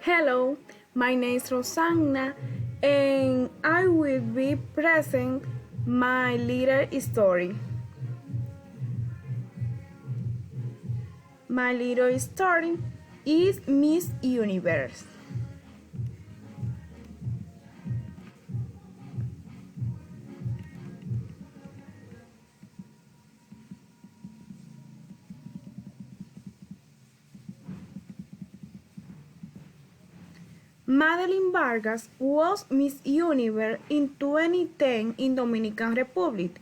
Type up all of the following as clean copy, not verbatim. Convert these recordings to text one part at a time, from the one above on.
Hello, my name is Rosanna and I will be present my little story. My little story is Miss Universe. Madeline Vargas was Miss Universe in 2010 in Dominican Republic.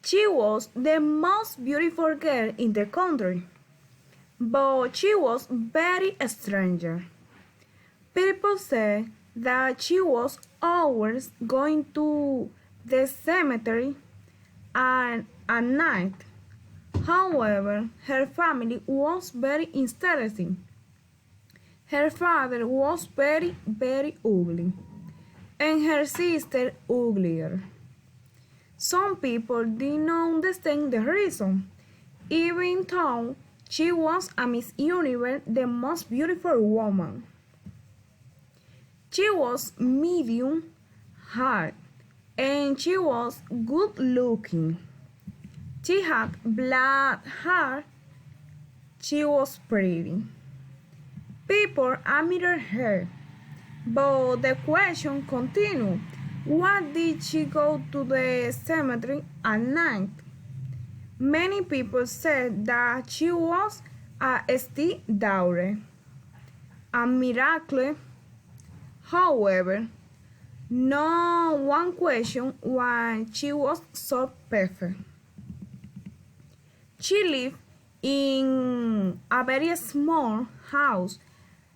She was the most beautiful girl in the country, but she was very strange. People say that she was always going to the cemetery at night. However, her family was very interesting. Her father was very ugly, and her sister uglier. Some people did not understand the reason, even though she was a Miss Universe, the most beautiful woman. She was medium height and she was good looking. She had black hair. She was pretty. People admired her, but the question continued. Why did she go to the cemetery at night? Many people said that she was a stepdaughter, a miracle. However, no one questioned why she was so perfect. She lived in a very small house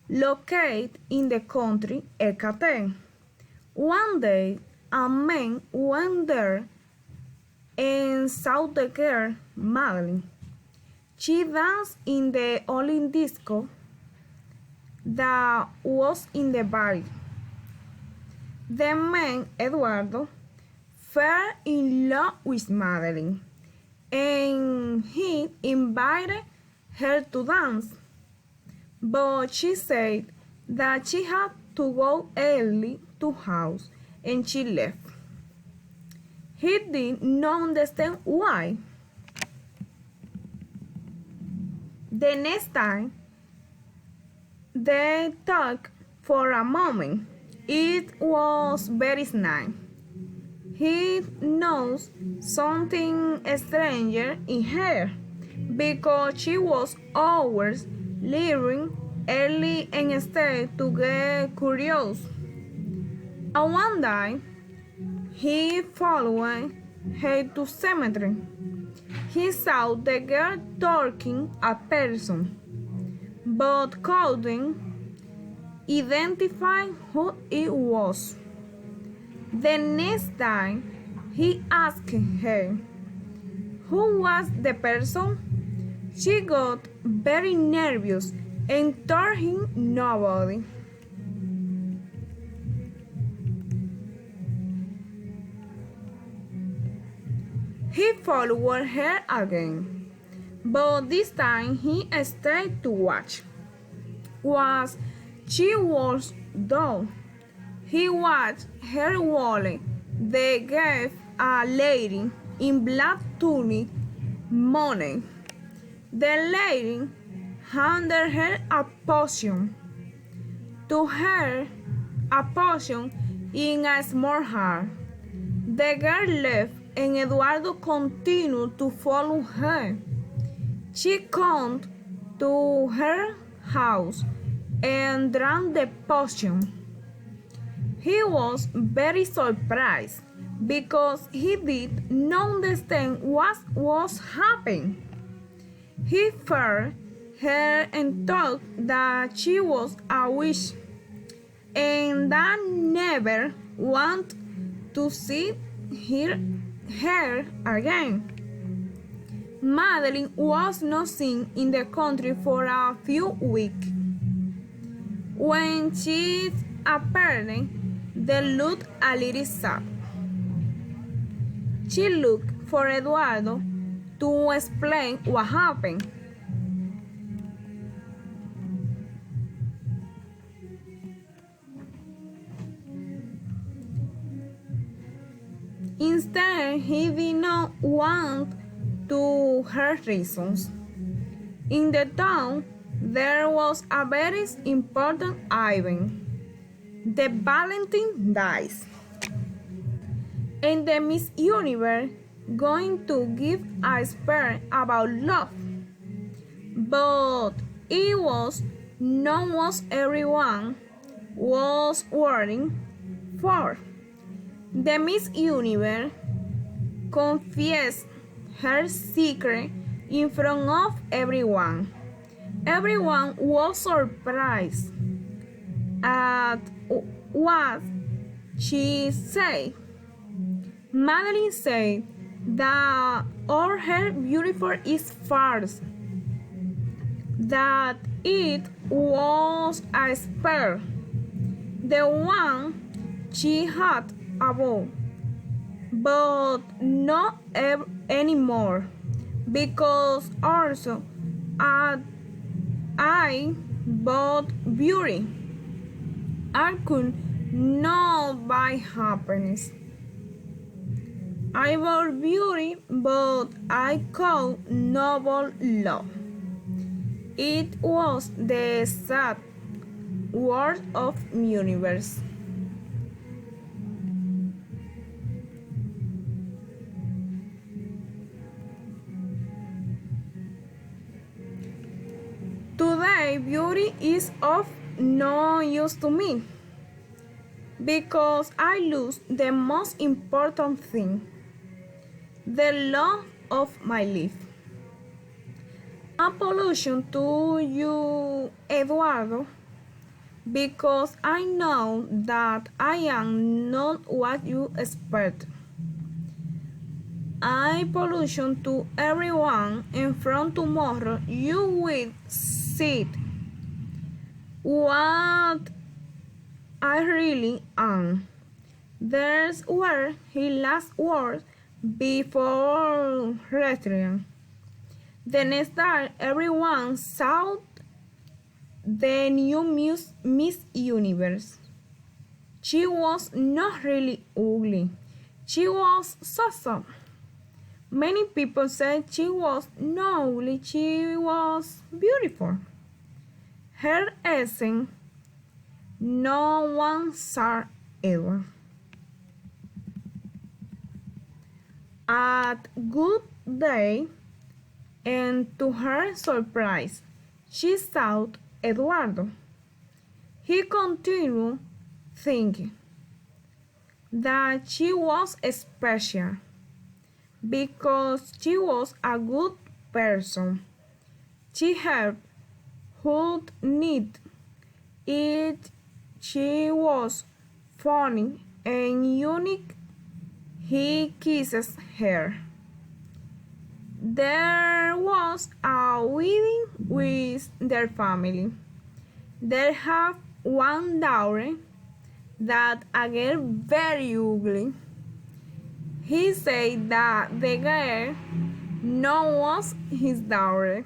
located in the country Ecate. One day, a man went there and saw the girl, Madeline. She danced in the only disco that was in the bar. The man, Eduardo, fell in love with Madeline and he invited her to dance. But she said that she had to go early to house and she left. He did not understand why. The next time they talked for a moment. It was very nice. He knows something stranger in her because she was always leaving early and instead to get curious. And one day, he followed her to cemetery. He saw the girl talking a person, but couldn't identify who it was. The next time, he asked her who was the person. She got very nervous and told him nobody. He followed her again, but this time he stayed to watch. Was she was done. He watched her wallet. They gave a lady in black tunic money. The lady handed her a potion. To her, a potion in a small heart. The girl left and Eduardo continued to follow her. She came to her house and drank the potion. He was very surprised because he did not understand what was happening. He feared her and thought that she was a witch and that never want to see her again. Madeline was not seen in the country for a few weeks. When she appeared, they looked a little sad. She looked for Eduardo to explain what happened. Instead, he did not want to hear reasons. In the town, there was a very important event, the Valentine Days, and the Miss Universe going to give a speech about love. But it was not what everyone was waiting for. The Miss Universe confessed her secret in front of everyone. Everyone was surprised at what she said. Madeline said that all her beautiful is false, that it was a spell, the one she had above, but not anymore, because also I bought beauty. I could not buy happiness. I bought beauty, but I could not buy love. It was the sad word of universe. Today, beauty is of no use to me because I lose the most important thing, the love of my life. Apology to you, Eduardo, because I know that I am not what you expect. I apologize to everyone, and from tomorrow you will see what I really am. There's were his last words before retiring. The next day, everyone saw the new Miss Universe. She was not really ugly. She was so. Many people said she was not ugly, she was beautiful. Her essence, no one saw ever. At good day, and to her surprise, she saw Eduardo. He continued thinking that she was special because she was a good person. She helped who need it. She was funny and unique. He kisses her. There was a wedding with their family. They have one daughter that again very ugly. He said that the girl no was his daughter.